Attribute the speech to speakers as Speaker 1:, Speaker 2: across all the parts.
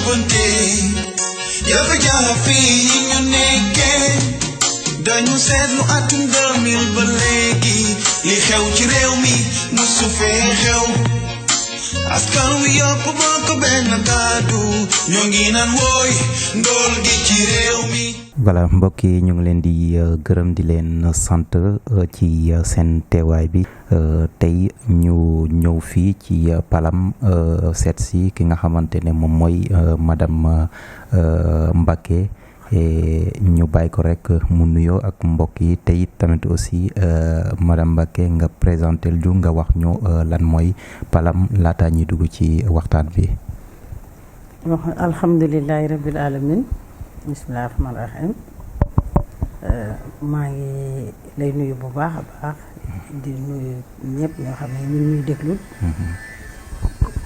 Speaker 1: jubante jafe-jafe yi ñu nekkee dañu seetlu atum 2000 ba léegi li xew ci réew mi musu fee xew askan wi yëpp bokk benn kàddu ñoo ngi naan wooy ndool gi ci réew mi.
Speaker 2: voilà mbokk yi ñu ngi leen di gërëm di leen sant ci seen teewaay bi tey ñu ñëw fii ci Palam seet si ki nga xamante ne moom mooy madame Mbacké ñu bàyyi ko rek mu nuyoo ak mbokk yi tey tamit aussi madame Mbacké nga présenté lu nga wax ñu lan mooy Palam laata ñuy dugg ci waxtaan bi.
Speaker 3: alhamdulillahi rabbil alamin bismillahi rahmaani rahim maa ngi lay nuyu bu baax a baax di nuyu ñëpp ñoo xam ne ñu ñuy déglu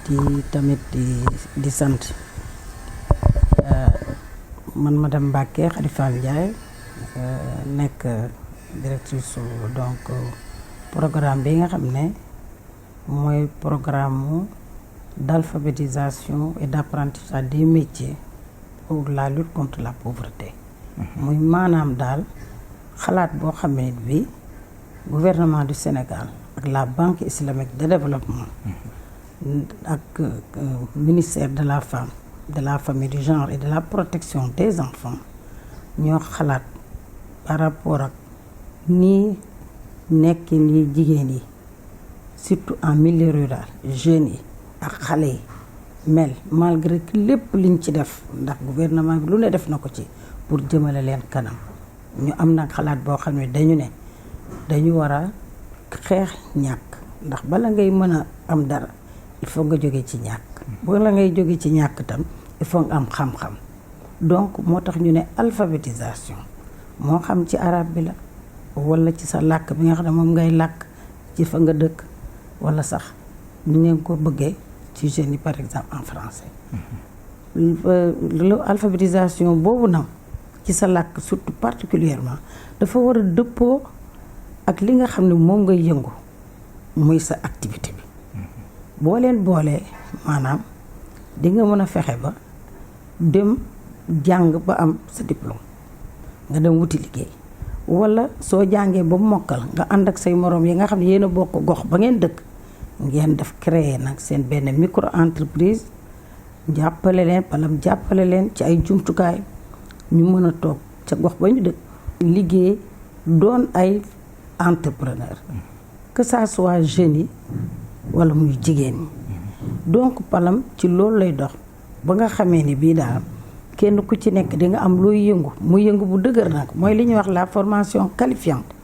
Speaker 3: di tamit di sant man madame Mbacké Khady Fall Ndiaye nekk directrice donc programme bi nga xam ne mooy programme d'alphabétisation et d'apprentissage des métiers pour la lutte contre la pauvreté. muy maanaam daal xalaat boo xam ne bi gouvernement du Sénégal ak la Banque islamique de développement ak ministère de la femme de la famille du genre et de la protection des enfants ñoo xalaat par rapport ak nii nekk nii jigéen yi surtout en milieu rural jeunes yi ak xale yi mel malgré que lépp liñ ci def ndax gouvernement bi lu ne def na ko ci pour jëmale leen kanam ñu am nag xalaat boo xam ne dañu war a xeex ñàkk ndax bala ngay mën a am dara il faut nga jóge ci ñàkk bala ngay jóge ci ñàkk tam il faut nga am xam-xam donc moo tax ñu ne alphabétisation moo xam ci arabe bi la wala ci sa làkk bi nga xam ne moom ngay làkk ci fa nga dëkk wala sax ñu ngeen ko bëggee ci jeunes yi par exemple en français alphabétisation boobu nag ci sa làkk surtout particulièrement dafa war a dëppoo ak li nga xam ne moom ngay yëngu muy sa activité bi boo leen boolee maanaam di nga mën a fexe ba dem jàng ba am sa diplôme nga dem wuti liggéey wala soo jàngee ba mokkal nga ànd ak say moroom yi nga xam ne yéen a bokk gox ba ngeen dëkk ngeen def créer nag seen benn micro entreprise jàppale leen Palam jàppale leen ci ay jumtukaay ñu mën a toog ca gox ba ñu dëkk liggéey doon ay entrepreneur que ça soit jeunes yi wala muy jigéen ñi donc Palam ci loolu lay dox ba nga xamee ni bii daal kenn ku ci nekk di nga am looy yëngu muy yëngu bu dëgër nag mooy li ñuy wax la formation qualifiante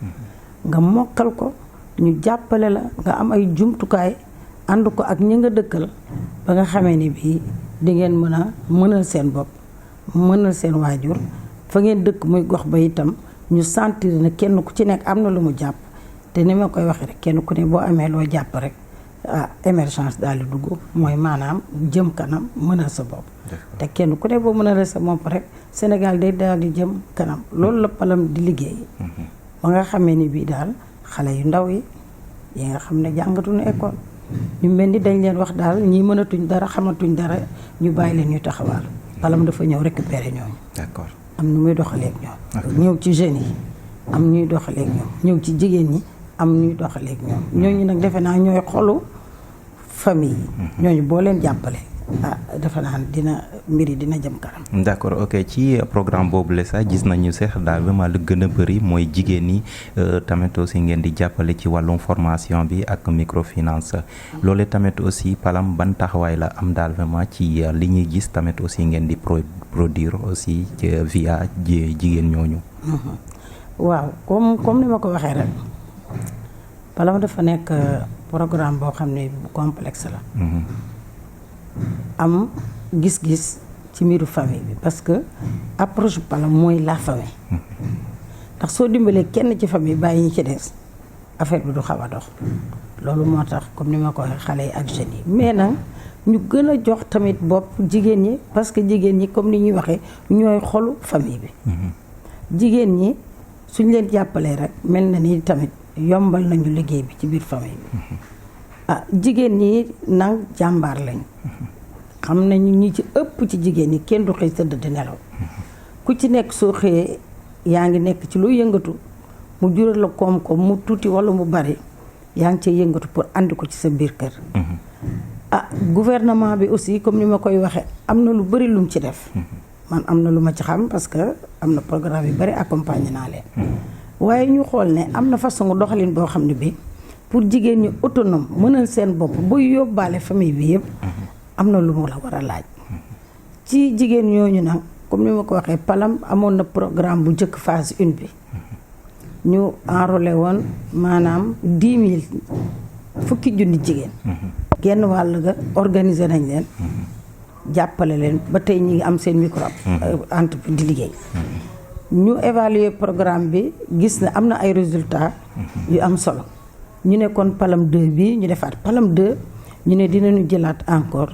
Speaker 3: nga mokkal ko ñu jàppale la nga am ay jumtukaay ànd ko ak ñi nga dëkkal ba nga xamee ni bii di ngeen mën a mënal seen bopp mënal seen waajur fa ngeen dëkk muy gox ba itam ñu sentir ne kenn ku ci nekk am na lu mu jàpp te ni ma koy waxee rek kenn ku ne boo amee loo jàpp rek émergence daal di dugg mooy maanaam jëm kanam mënal sa bopp te kenn ku ne boo mënal sa bopp rek Sénégal day daal di jëm kanam loolu la Palam di liggéey ba nga xamee ni bii daal xale yu ndaw yi nga xam ne jàngatuñu école ñu mel ni dañ leen wax daal ñii mënatuñ dara xamatuñ dara ñu bàyyi leen ñu taxawaal Palam dafa ñëw récupérer ñooñu. D'accord. am nu muy doxaleeg ñoom. ñëw ci jeunes yi am ñuy doxaleeg ñoom ñëw ci jigéen ñi am ñuy doxaleeg ñoom ñooñu nag defe naa ñooy xolu famille yi. ñooñu boo leen jàppale defe naa mbir yi dina jëm kanam.
Speaker 2: d'accord ok ci programme boobu la sax gis nañu sax daal vraiment lu gën a bëri mooy jigéen ñi tamit aussi ngeen di jàppale ci wàllum formation bi ak microfinance loolu tamit aussi Palam ban taxawaay la am daal vraiment ci li ñuy gis tamit aussi ngeen di produire aussi via jigéen ñooñu.
Speaker 3: waaw comme ni ma ko waxee rek Palam dafa nekk programme boo xam ne bu complexe la. am gis-gis ci mbiru famille bi parce que approche Palam mooy la famille ndax soo dimbalee kenn ci famille bàyyi ñi ci des affaire bi du xaw a dox loolu moo tax comme ni ma ko waxee xale yi ak jeunes yi mais nag ñu gën a jox tamit bopp jigéen ñi parce que jigéen ñi comme ni ñuy waxee ñooy xolu famille bi jigéen ñi suñ leen jàppalee rek mel na ni tamit yombal nañu liggéey bi ci biir famille bi jigéen ñi nag jàmbaar lañ xam nañu ñi ci ëpp ci jigéen ñi kenn du xëy tëdd di nelaw ku ci nekk soo xëyee yaa ngi nekk ci lu yëngatu mu jural la koom-koom mu tuuti walla mu bari yaa ngi cee yëngatu pour andi ko ci sa biir kër. Gouvernement bi aussi comme ni ma koy waxee am na lu bari lum ci def. man am na lu ma ci xam parce que am na programme yu bari accompagné naa leen. waaye ñu xool ne am na façon doxalin boo xam ne bi pour jigéen ñi autonome mënal seen bopp buy yóbbaale famille bi yëpp. am na lu mu la war a laaj. ci jigéen ñooñu nag comme ni ma ko waxee Palam amoon na programme bu njëkk phase 1 bi. ñu enrôlé woon maanaam 10 000 fukki junni jigéen. genn wàll ga organiser nañ leen. jàppale leen ba tey ñi ngi am seen micro entreprise di liggéey. ñu évaluer programme bi gis ne am na ay résultats yu am solo. ñu ne kon Palam 2 bi ñu defaat Palam 2 ñu ne dinañu jëlaat encore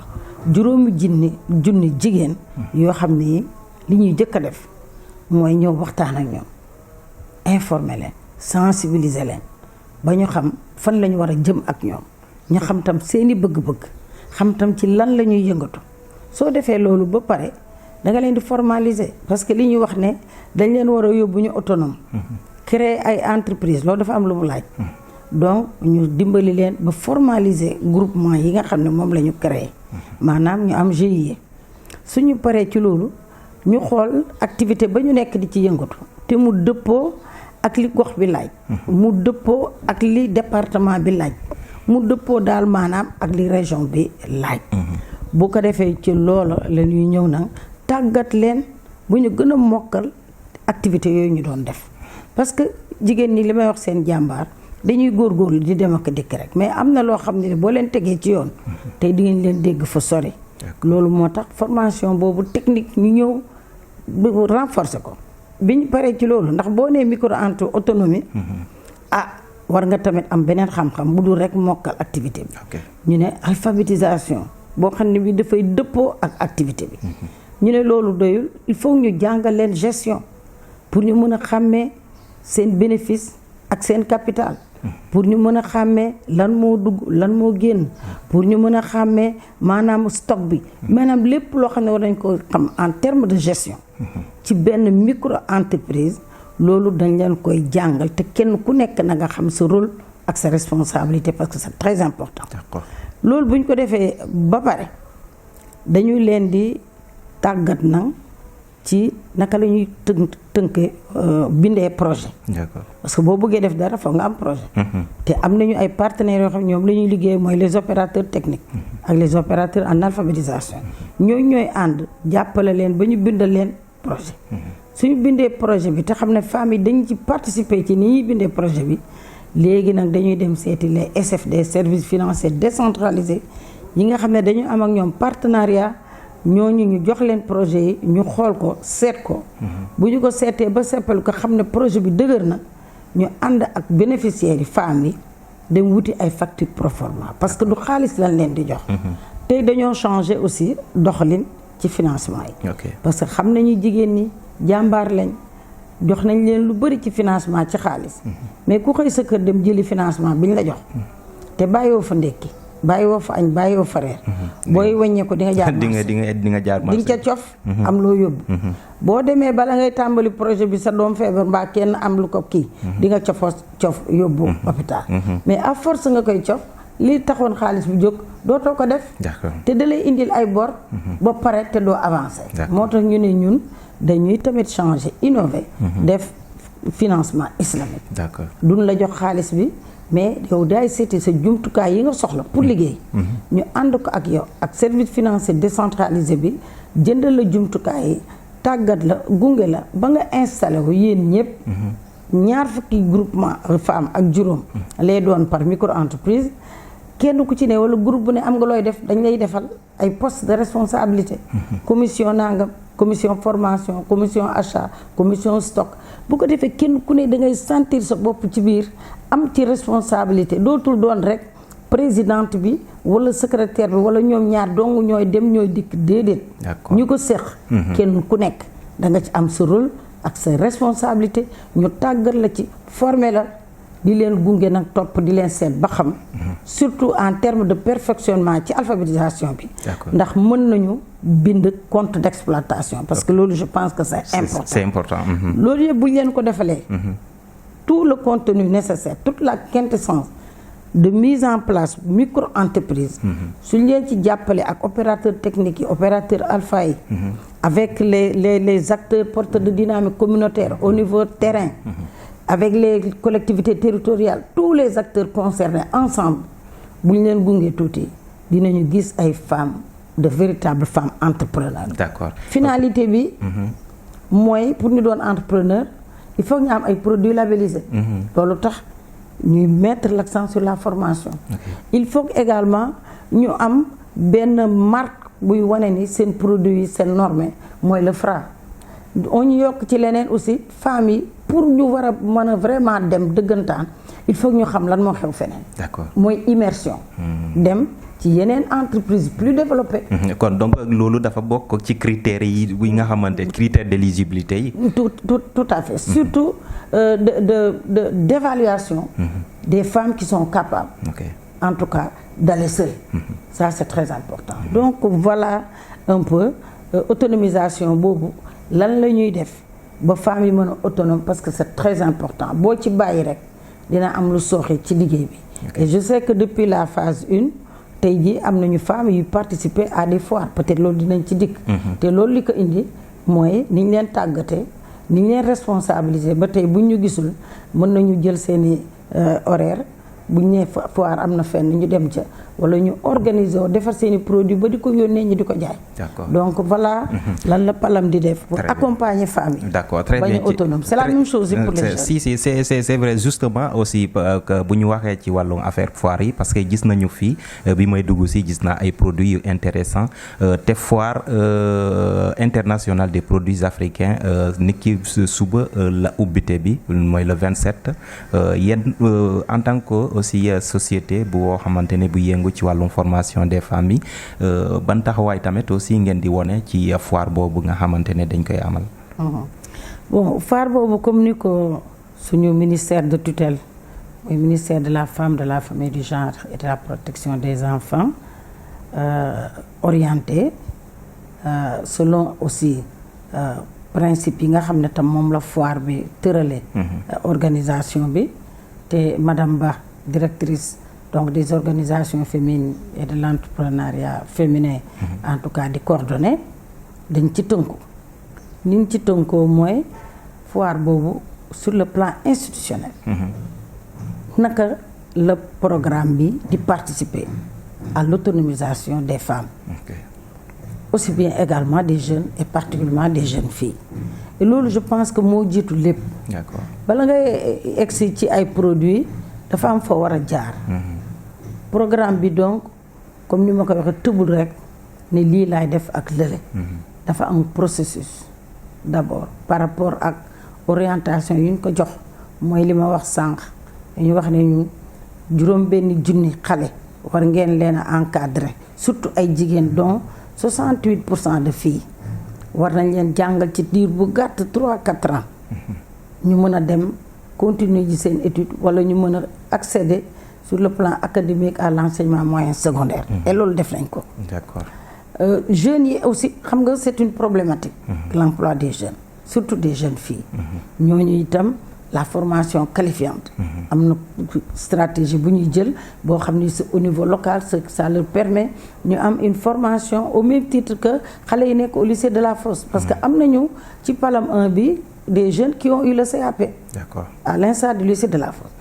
Speaker 3: juróomi junni jigéen. yoo xam ni li ñuy jëkk a def mooy ñëw waxtaan ak ñoom. informer leen sensibiliser leen ba ñu xam fan la ñu war a jëm ak ñoom ñu xam tam seeni bëgg-bëgg xam tam ci lan la ñuy yëngatu soo defee loolu ba pare da nga leen di formaliser parce que li ñuy wax ne dañ leen war a yóbbu ñu autonome créer ay entreprise loolu dafa am lu mu laaj donc ñu dimbali leen ba formaliser groupement yi nga xam ne moom la ñu créer maanaam ñu am GIE suñu paree ci loolu ñu xool activité ba ñu nekk di ci yëngatu te mu dëppoo ak li gox bi laaj mu dëppoo ak li département bi laaj mu dëppoo daal maanaam ak li région bi laaj bu ko defee ci loolu la ñuy ñëw nag tàggat leen bu ñu gën a mokkal activité yooyu ñu doon def parce que jigéen ñi li may wax seen jàmbaar dañuy góorgóorlu di dem ak dikk rek mais am na loo xam ne boo leen tegee ci yoon tey di ngeen leen dégg fa sori loolu moo tax formation boobu technique ñu ñëw renforcer ko bi ñu paree ci loolu ndax boo nee micro autonomie war nga tamit am beneen xam-xam bu dul rek mokkal activité bi ñu ne alphabétisation boo xam ne bi dafay dëppoo ak activité bi ñu ne loolu doyul il faut ñu jàngal leen gestion pour ñu mën a xàmmee seen bénéfice ak seen capital pour ñu mën a xàmmee lan moo dugg lan moo génn pour ñu mën a xàmmee maanaam stock bi maanaam lépp loo xam ne war nañ ko xam en terme de gestion ci benn micro entreprise loolu dañ leen koy jàngal te kenn ku nekk na nga xam sa rôle ak sa responsabilité parce que c'est très important loolu bu ñu ko defee ba pare dañuy leen di tàggat nag ci naka la ñuy tënkee bindee projet parce que boo bëggee def dara foog nga am projet te am nañu ay partenaires yoo xam ñoom la ñuy liggéey mooy les opérateurs techniques ak les opérateurs en alphabétisation ñooñu ñooy ànd jàppale leen ba ñu bindal leen projet suñu bindee projet bi te xam ne femmes yi dañ ci participer ci ni ñuy bindee projet bi léegi nag dañuy dem seeti les SFD services financiers décentralisés yi nga xam ne dañu am ak ñoom partenariat ñooñu ñu jox leen projet yi ñu xool ko seet ko bu ñu ko seetee ba seppal ko xam ne projet bi dëgër na ñu ànd ak bénéficiaires yi femmes yi dem wuti ay facture proforma parce que du xaalis lañ leen di jox tey dañoo changer aussi doxalin ci financement yi parce que xam nañu jigéen ñi jàmbaar lañ jox nañ leen lu bari ci financement ci xaalis mais ku xëy sa kër dem jëli financement biñ la jox te bàyyiwoo fa ndekki bàyyiwoo fa añ bàyyiwoo fa reer booy wàññee ko di nga jaar
Speaker 2: di nga jaar
Speaker 3: di nga ca cof am loo yóbbu boo demee bala ngay tàmbali projet bi sa doom feebar mbaa kenn am lu ko kii di nga cof yóbbu hôpital mais à force nga koy cof li taxoon xaalis bi jóg dootoo ko def te da lay indil ay bor ba pare te doo avancé moo tax ñu ne ñun dañuy tamit changer innover def financement islamique duñ la jox xaalis bi mais yow daay seeti sa jumtukaay yi nga soxla pour liggéey ñu ànd ko ak yow ak service financier décentralisé bi jëndal la jumtukaay yi tàggat la gunge la ba nga installé wu yéen ñëpp ñaar fukki groupement femmes ak juróom lay doon par micro entreprise kenn ku ci ne wala groupe bu ne am nga looy def dañ lay defal ay postes de responsabilité commission nangam commission formation commission achat commission stock bu ko defee kenn ku ne da ngay sentir sa bopp ci biir am ci responsabilité dootul doon rek présidente bi wala secrétaire bi wala ñoom ñaar dong ñooy dem ñooy dikk déedéet ñu ko seq kenn ku nekk da nga ci am sa rôle ak sa responsabilité ñu tàggat la ci former la di leen gunge nag topp di leen seet ba xam surtout en termes de perfectionnement ci alphabétisation bi ndax mën nañu bind compte d'exploitation parce que loolu je pense que c'est important loolu yëpp bu ñu leen ko defalee tout le contenu nécessaire toute la quintessence de mise en place micro-entreprise suñ leen ci jàppale ak opérateur technique yi opérateur alpha yi avec les acteurs porteurs de dynamique communautaire au niveau terrain avec les collectivités territoriales tous les acteurs concernés ensemble bu ñu leen gungee tuuti dinañu gis ay femmes de véritables femmes entrepreneurs.
Speaker 2: D'accord.
Speaker 3: Finalité bi mooy pour ñu doon entrepreneur il faut ñu am ay produits labellisés loolu tax ñuy mettre l'accent sur la formation il faut également ñu am benn marque buy wane ni seen produit yi seen normé mooy le Fra on ñu yokk ci leneen aussi femmes yi pour ñu war a mën a vraiment dem dëggantaan il faut ñu xam lan moo xew feneen mooy immersion dem ci yeneen entreprise plus développée
Speaker 2: kon donc loolu dafa bokk ci critères yi yi nga xamante critères d'éligibilité yi
Speaker 3: tout à fait surtout d'évaluation des femmes qui sont capables en tout cas d'aller seules ça c'est très important donc voilà un peu autonomisation boobu lan la ñuy def ba femmes yi mën a autonome parce que c'est très important boo ci bàyyi rek dina am lu sooxe ci liggéey bi et je sais que depuis la phase 1 tey jii am nañu femmes yu participer à des foires peut-être loolu dinañ ci dikk te loolu li ko indi mooy ni ñu leen tàggatee ni ñu leen responsabiliser ba tey buñ ñu gisul mën nañu jël seeni horaire buñ nee foire am na fenn ñu dem ca wala ñu organiser defar seeni produit ba di ko yónnee ñi di ko jaay donc voilà lan la Palam di def pour accompagner femmes yi
Speaker 2: d'accord très bien
Speaker 3: autonome c'est la même chose pour les jeunes
Speaker 2: si c'est vrai justement aussi que bu ñu waxee ci wàllu affaire foire yi parce que gis nañu fii bi may dugg si gis naa ay produits yu intéressants te foire internationale des produits africains nit ki suba la ubbite bi mooy le 27 yéen en tant que aussi société bu woo xamante ne bu yëngu ci wàllum formation des familles ban taxawaay tamit aussi ngeen di wone ci foire boobu nga xamante ne dañ koy amal.
Speaker 3: bon foire boobu comme ni ko suñu ministère de tutelle mooy ministère de la femme de la famille du genre et de la protection des enfants orienté selon aussi principe yi nga xam ne tam moom la foire bi tërale organisation bi te madame Ba directrice donc des organisations féminines et de l'entrepreneuriat féminin en tout cas di coordonner dañ ci tënku niñ ci tënkoo mooy foire boobu sur le plan institutionnel naka le programme bi di participer à l'autonomisation des femmes aussi bien également des jeunes et particulièrement des jeunes filles et loolu je pense que moo jiitu lépp bala ngay egsi ci ay produits dafa am fa war a jaar programme bi donc comme ni ma ko waxee tëbul rek ne lii laay def ak lële dafa am processus d'abord par rapport ak orientation yu ñu ko jox mooy li ma wax sànq dañu wax ne ñu juróom benn junni xale war ngeen leen a encadrer surtout ay jigéen dont 68% de filles war nañ leen jàngal ci diir bu gàtt 3-4 ans ñu mën a dem continuer ji seen étude wala ñu mën a accéder sur le plan académique à l'enseignement moyen secondaire et loolu def nañ ko
Speaker 2: d'accord
Speaker 3: jeunes yi aussi xam nga c'est une problématique l'emploi des jeunes surtout des jeunes filles ñooñu itam la formation qualifiante am na stratégie bu ñuy jël boo xam ni c'est au niveau local ça leur permet ñu am une formation au même titre que xale yi nekk au lycée de la Fosse parce que am nañu ci Palam 1 bi des jeunes qui ont eu le CAP
Speaker 2: d'accord
Speaker 3: à l'instar du lycée de la Fosse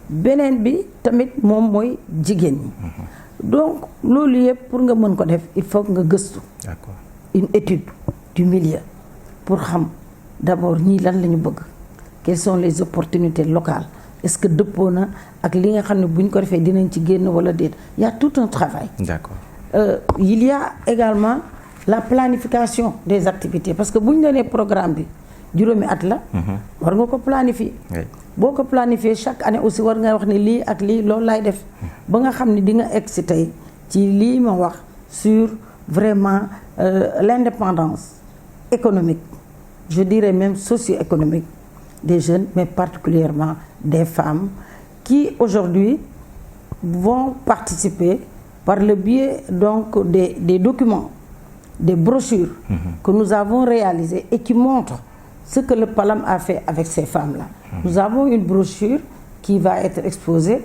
Speaker 3: beneen bi tamit moom mooy jigéen ñi donc loolu yëpp pour nga mën ko def il faut nga gëstu
Speaker 2: d'accord
Speaker 3: une étude du milieu pour xam d'abord ñii lan la ñu bëgg quelles sont les opportunités locales est-ce que dëppoo na ak li nga xam ne bu ñu ko defee dinañ ci génn wala déet il y a tout un travail
Speaker 2: d'accord
Speaker 3: il y a également la planification des activités parce que bu ñu la nee programme bi juróomi at la war nga ko planifier boo ko planifier chaque année aussi war nga wax ne lii ak lii loolu laay def ba nga xam ne di nga egg si tey ci lii ma wax sur vraiment l'indépendance économique je dirais même socio-économique des jeunes mais particulièrement des femmes qui aujourd'hui vont participer par le biais donc des documents, des brochures que nous avons réalisées et qui montrent ce que le Palam a fait avec ces femmes-là. Nous avons une brochure qui va être exposée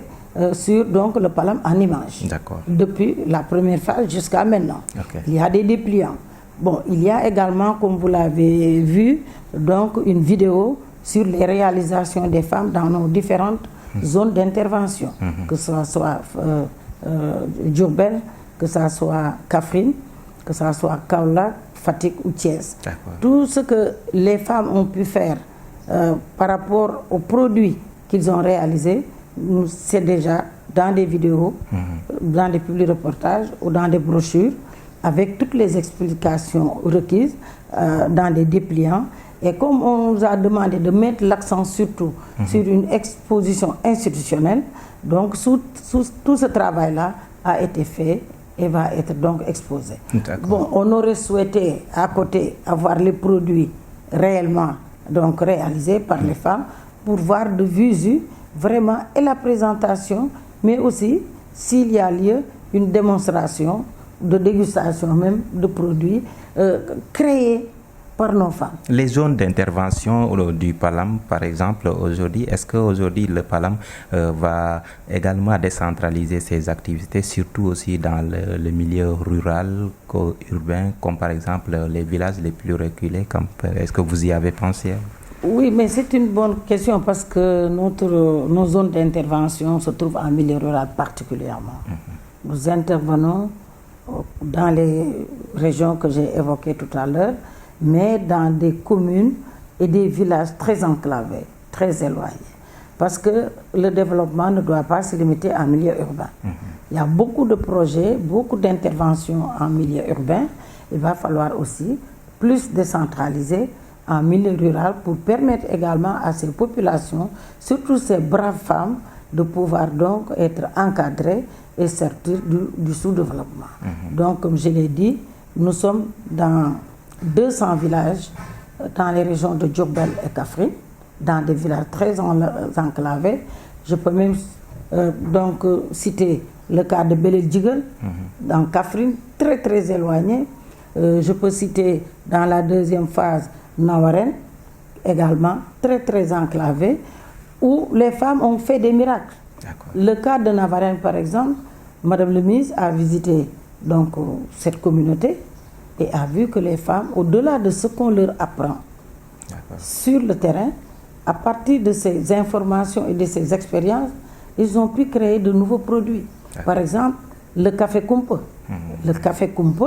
Speaker 3: sur donc, le Palam en images. Depuis la première phase jusqu'à maintenant. Il y a des dépliants. Bon, il y a également, comme vous l'avez vu, donc une vidéo sur les réalisations des femmes dans nos différentes zones d'intervention, que ce soit Diourbel, que ce soit Kaffrine, que ce soit Kaolack, Fatick ou Thiès. Tout ce que les femmes ont pu faire par rapport aux produits qu'ils ont réalisés, c'est déjà dans des vidéos, dans des publics reportages ou dans des brochures, avec toutes les explications requises dans des dépliants. Et comme on nous a demandé de mettre l'accent surtout sur une exposition institutionnelle, donc tout ce travail-là a été fait et va être donc exposé. Bon, on aurait souhaité à côté avoir les produits réellement donc réalisés par les femmes pour voir de visu vraiment et la présentation, mais aussi s'il y a lieu une démonstration de dégustation même de produits créés par nos femmes.
Speaker 2: Les zones d'intervention du Palam, par exemple, aujourd'hui, est-ce qu'aujourd'hui le Palam va également décentraliser ses activités, surtout aussi dans le milieu rural, urbain, comme par exemple les villages les plus reculés? Est-ce que vous y avez pensé?
Speaker 3: Oui, mais c'est une bonne question parce que nos zones d'intervention se trouvent en milieu rural particulièrement. Nous intervenons dans les régions que j'ai évoquées tout à l'heure, mais dans des communes et des villages très enclavés, très éloignés. Parce que le développement ne doit pas se limiter en milieu urbain. Il y a beaucoup de projets, beaucoup d'interventions en milieu urbain. Il va falloir aussi plus décentraliser en milieu rural pour permettre également à ces populations, surtout ces braves femmes, de pouvoir donc être encadrées et sortir du sous-développement. Donc, comme je l'ai dit, nous sommes dans 200 villages dans les régions de Diourbel et Kaffrine, dans des villages très enclavés. Je peux même donc citer le cas de Belel Djigel, dans Kaffrine, très très éloigné. Je peux citer dans la deuxième phase Nawaren, également très très enclavé, où les femmes ont fait des miracles. Le cas de Nawaren, par exemple, Madame le ministre a visité donc cette communauté et a vu que les femmes, au-delà de ce qu'on leur apprend sur le terrain, à partir de ces informations et de ces expériences, ils ont pu créer de nouveaux produits. Par exemple, le café Kumpe. Le café Kumpe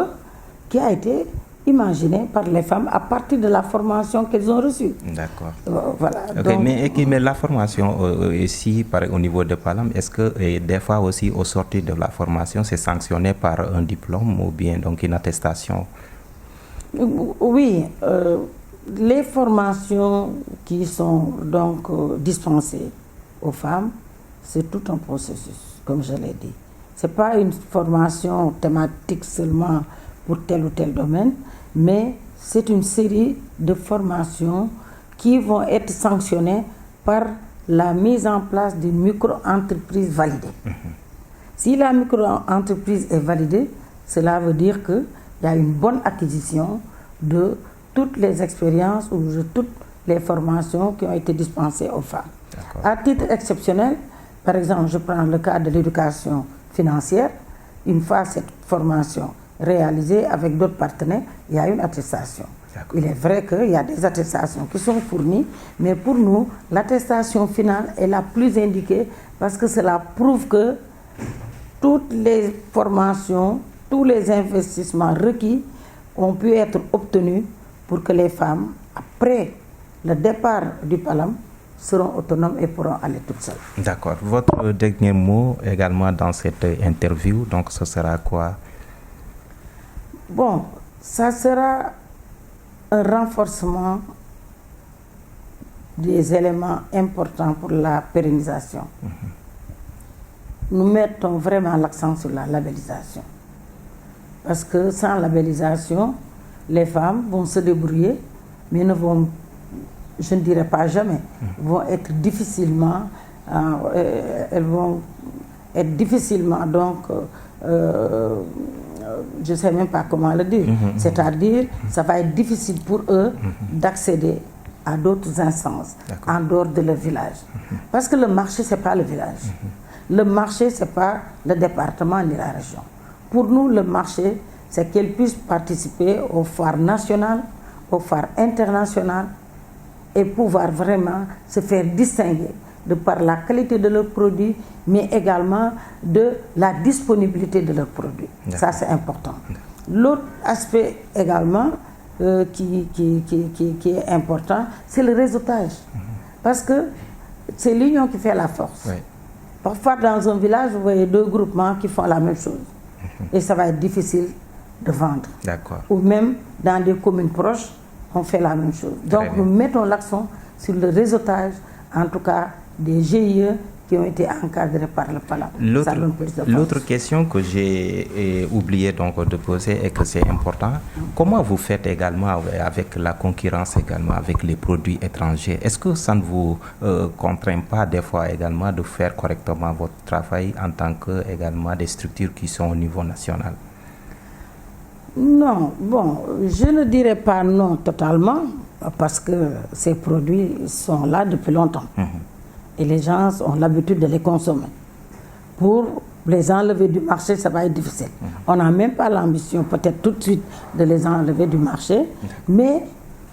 Speaker 3: qui a été imaginé par les femmes à partir de la formation qu'elles ont reçue.
Speaker 2: D'accord.
Speaker 3: Voilà.
Speaker 2: Okay,
Speaker 3: donc,
Speaker 2: mais la formation ici, au niveau de Palam, est-ce que des fois aussi au sortir de la formation, c'est sanctionné par un diplôme ou bien donc une attestation?
Speaker 3: Oui, les formations qui sont donc dispensées aux femmes, c'est tout un processus, comme je l'ai dit. Ce n'est pas une formation thématique seulement pour tel ou tel domaine, mais c'est une série de formations qui vont être sanctionnées par la mise en place d'une micro-entreprise validée. Si la micro-entreprise est validée, cela veut dire qu'il y a une bonne acquisition de toutes les expériences ou de toutes les formations qui ont été dispensées aux femmes. À titre exceptionnel, par exemple, je prends le cas de l'éducation financière. Une fois cette formation réalisée avec d'autres partenaires, il y a une attestation. Il est vrai qu'il y a des attestations qui sont fournies, mais pour nous, l'attestation finale est la plus indiquée parce que cela prouve que toutes les formations, tous les investissements requis ont pu être obtenus pour que les femmes, après le départ du Palam, seront autonomes et pourront aller toutes seules.
Speaker 2: D'accord. Votre dernier mot également dans cette interview, donc ce sera quoi?
Speaker 3: Bon, ça sera un renforcement des éléments importants pour la pérennisation. Nous mettons vraiment l'accent sur la labellisation. Parce que sans labellisation, les femmes vont se débrouiller, mais ne vont, je ne dirais pas jamais, vont être difficilement elles vont être difficilement, donc, je ne sais même pas comment le dire, c'est-à-dire, ça va être difficile pour eux d'accéder à d'autres instances en dehors de leur village. Parce que le marché, ce n'est pas le village. Le marché, ce n'est pas le département ni la région. Pour nous, le marché, c'est qu'elles puissent participer aux foires nationales, aux foires internationales et pouvoir vraiment se faire distinguer de par la qualité de leurs produits, mais également de la disponibilité de leurs produits. Ça, c'est important. L'autre aspect également qui est important, c'est le réseautage. Parce que c'est l'union qui fait la force. Oui. Parfois, dans un village, vous voyez 2 groupements qui font la même chose. Et ça va être difficile de vendre. Ou même dans des communes proches, on fait la même chose. Donc, nous mettons l'accent sur le réseautage, en tout cas des GIE qui ont été encadrés par le PALAM.
Speaker 2: L'autre question que j'ai oublié donc de poser et que c'est important, comment vous faites également avec la concurrence également avec les produits étrangers? Est-ce que ça ne vous contraint pas des fois également de faire correctement votre travail en tant que également des structures qui sont au niveau national?
Speaker 3: Non, bon, je ne dirais pas non totalement parce que ces produits sont là depuis longtemps. Et les gens ont l'habitude de les consommer. Pour les enlever du marché, ça va être difficile. On n'a même pas l'ambition, peut-être tout de suite, de les enlever du marché, mais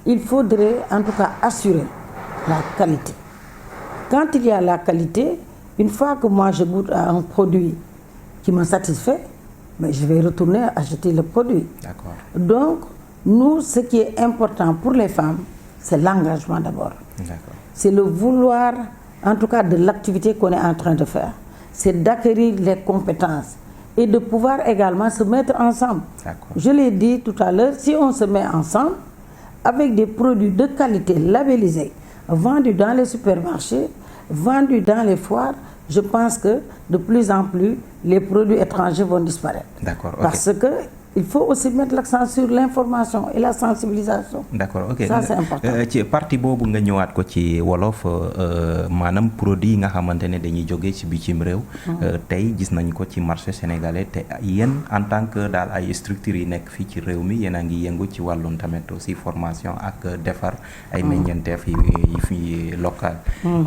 Speaker 3: il faudrait en tout cas assurer la qualité. Quand il y a la qualité, une fois que moi je goûte à un produit qui me satisfait, mais je vais retourner acheter le produit. Donc, nous, ce qui est important pour les femmes, c'est l'engagement d'abord. C'est le vouloir, en tout cas de l'activité qu'on est en train de faire. C'est d'acquérir les compétences et de pouvoir également se mettre ensemble. Je l'ai dit tout à l'heure, si on se met ensemble avec des produits de qualité labellisés, vendus dans les supermarchés, vendus dans les foires, je pense que de plus en plus, les produits étrangers vont disparaître. Parce que il faut aussi mettre l'accent sur l'information et la sensibilisation. Ça, c'est important.
Speaker 2: ci parti boobu nga ñëwaat ko ci wolof maanaam produit yi nga xamante ne dañuy jógee ci bitim réew. tey gis nañ ko ci marché sénégalais te yéen en tant que daal ay structures yi nekk fii ci réew mi yéen a ngi yëngu ci wàllum tamit aussi formation ak defar ay meññeenteef yi fi local.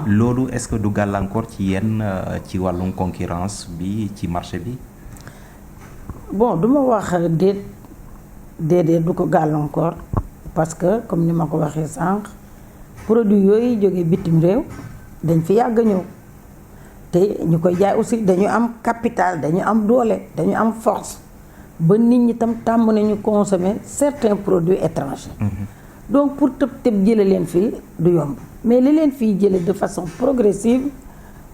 Speaker 2: loolu est-ce que du gàllankoor ci yéen ci wàllum concurrence bi ci marché bi?
Speaker 3: Bon, je ne vais pas dire encore parce que, comme je l'ai dit, les produits qui sont bitim rew dañ fi yag ñew té ñukoy jaay aussi dañu am capital dañu am doolé dañu am force ba nit ñi tam tam nañu consommer certains produits étrangers. Donc pour tëb jëlé len fi du yomb mais li len fi jëlé de façon progressive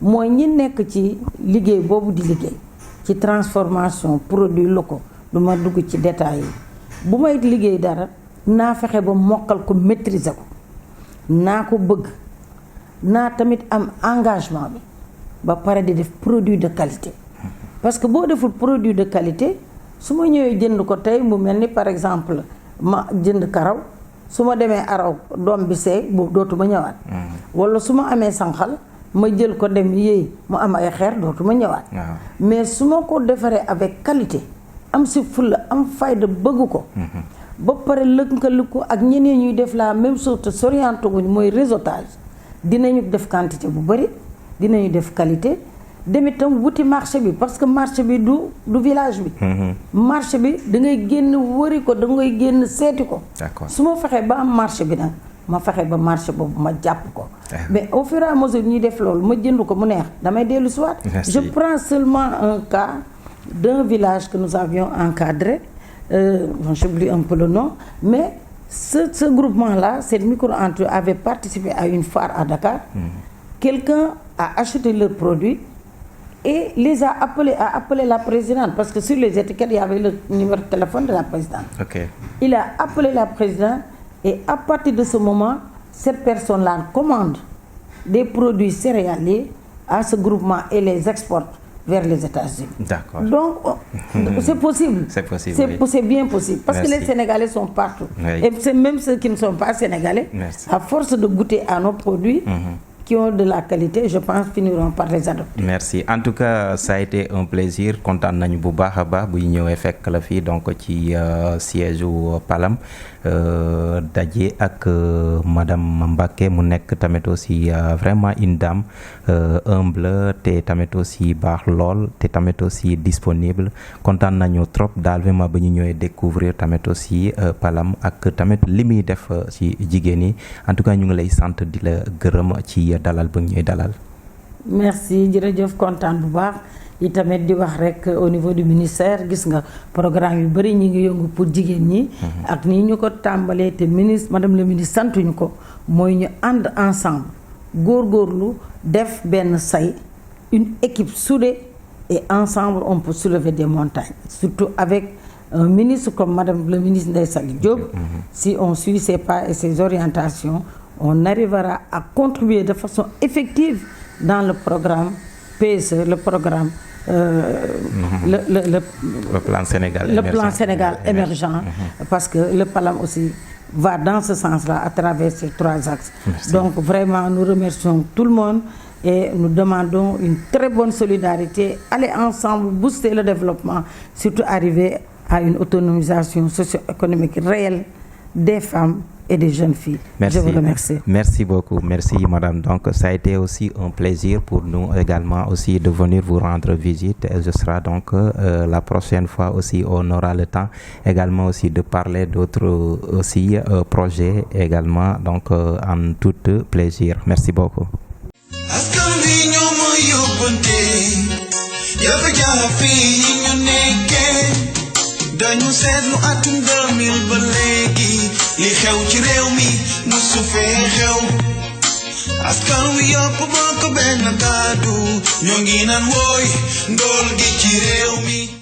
Speaker 3: moy ñi nekk ci liggéey bobu di liggéey ci transformation produits locaux duma dugg ci détails yi bu may liggéey dara naa fexe ba mokkal ko maîtriser ko naa ko bëgg naa tamit am engagement bi ba pare di def produit de qualité parce que boo deful produit de qualité su ma ñëwee jënd ko tey mu mel ni par exemple ma jënd karaw su ma demee araw doom bi seey bu dootuma ñëwaat wala su ma amee sànqal ma jël ko dem yéey mu am ay xeer dootuma ñëwaat mais su ma ko defaree avec qualité am si fulla am fayda bëgg ko ba pare lëkkaloo ko ak ñeneen ñuy def la même chose te s'orienté wuñ mooy réseautage dinañu def quantité bu bari dinañu def qualité dem itam wuti marché bi parce que marché bi du village bi marché bi da ngay génn wëri ko da ngay génn seeti ko su ma fexee ba am marché bi nag ma fexe ba marché boobu ma jàpp ko mais au fur et à mesure ñuy def loolu ma jënd ko mu neex damay dellu si waat je prends seulement un cas d'un village que nous avions encadré j'oublie un peu le nom mais ce groupement-là, cette micro-entreprise avait participé à une foire à Dakar. Quelqu'un a acheté leurs produits et les a appelé la présidente parce que sur les étiquettes il y avait le numéro de téléphone de la présidente. Il a appelé la présidente et à partir de ce moment cette personne-là commande des produits céréaliers à ce groupement et les exporte vers les États-Unis. Donc, c'est possible. C'est bien possible. Parce que les Sénégalais sont partout. Et c'est même ceux qui ne sont pas Sénégalais, à force de goûter à nos produits, qui ont de la qualité, je pense, finiront par les adopter.
Speaker 2: Merci. En tout cas, ça a été un plaisir. Kontaan nañu bu baax a baax bu ñu ñëwee fekk la fii donc ci siège u Palam daje ak madame Mbacké mu nekk tamit aussi vraiment une dame humble te tamit aussi baax lool te tamit aussi disponible. Kontaan nañu trop daal vraiment ba ñu ñëwee découvrir tamit aussi Palam ak tamit li muy def ci jigéen yi. En tout cas ñu ngi lay sant di la gërëm ci dalal ba ñuy dalal.
Speaker 3: Merci jërëjëf kontaan bu baax yi tamit di wax rek au niveau du ministère gis nga programme yu bari ñi ngi yëngu pour jigéen ñi. ak nii ñu ko tàmbalee te ministre madame le ministre santuñu ko mooy ñu ànd ensemble góorgóorlu def benn say une équipe soudée et ensemble on peut soulever des montagnes surtout avec un ministre comme madame le ministre Ndeye Saly Diop. Si on suit ses pas et ses orientations on arrivera à contribuer de façon effective dans le programme PSE, le programme
Speaker 2: le plan Sénégal
Speaker 3: le
Speaker 2: émergent.
Speaker 3: plan Sénégal émergent parce que le Palam aussi va dans ce sens-là à travers ces 3 axes.
Speaker 2: Merci.
Speaker 3: Donc vraiment nous remercions tout le monde et nous demandons une très bonne solidarité, aller ensemble booster le développement, surtout arriver à une autonomisation socio-économique réelle des femmes et des jeunes filles.
Speaker 2: Merci.
Speaker 3: Je vous remercie.
Speaker 2: Merci beaucoup. Merci madame. Donc ça a été aussi un plaisir pour nous également aussi de venir vous rendre visite et ce sera donc la prochaine fois aussi on aura le temps également aussi de parler d'autres aussi projets également donc en tout plaisir. Merci beaucoup.
Speaker 1: askan wi ñoo ma yóbbante jafe-jafe yi ñu nekkee dañu seetlu atum 2000 ba léegi li xew ci réew mi musu fee xew askan wi yëpp bokk benn kàddu ñoo ngi naan wooy ndool gi ci réew mi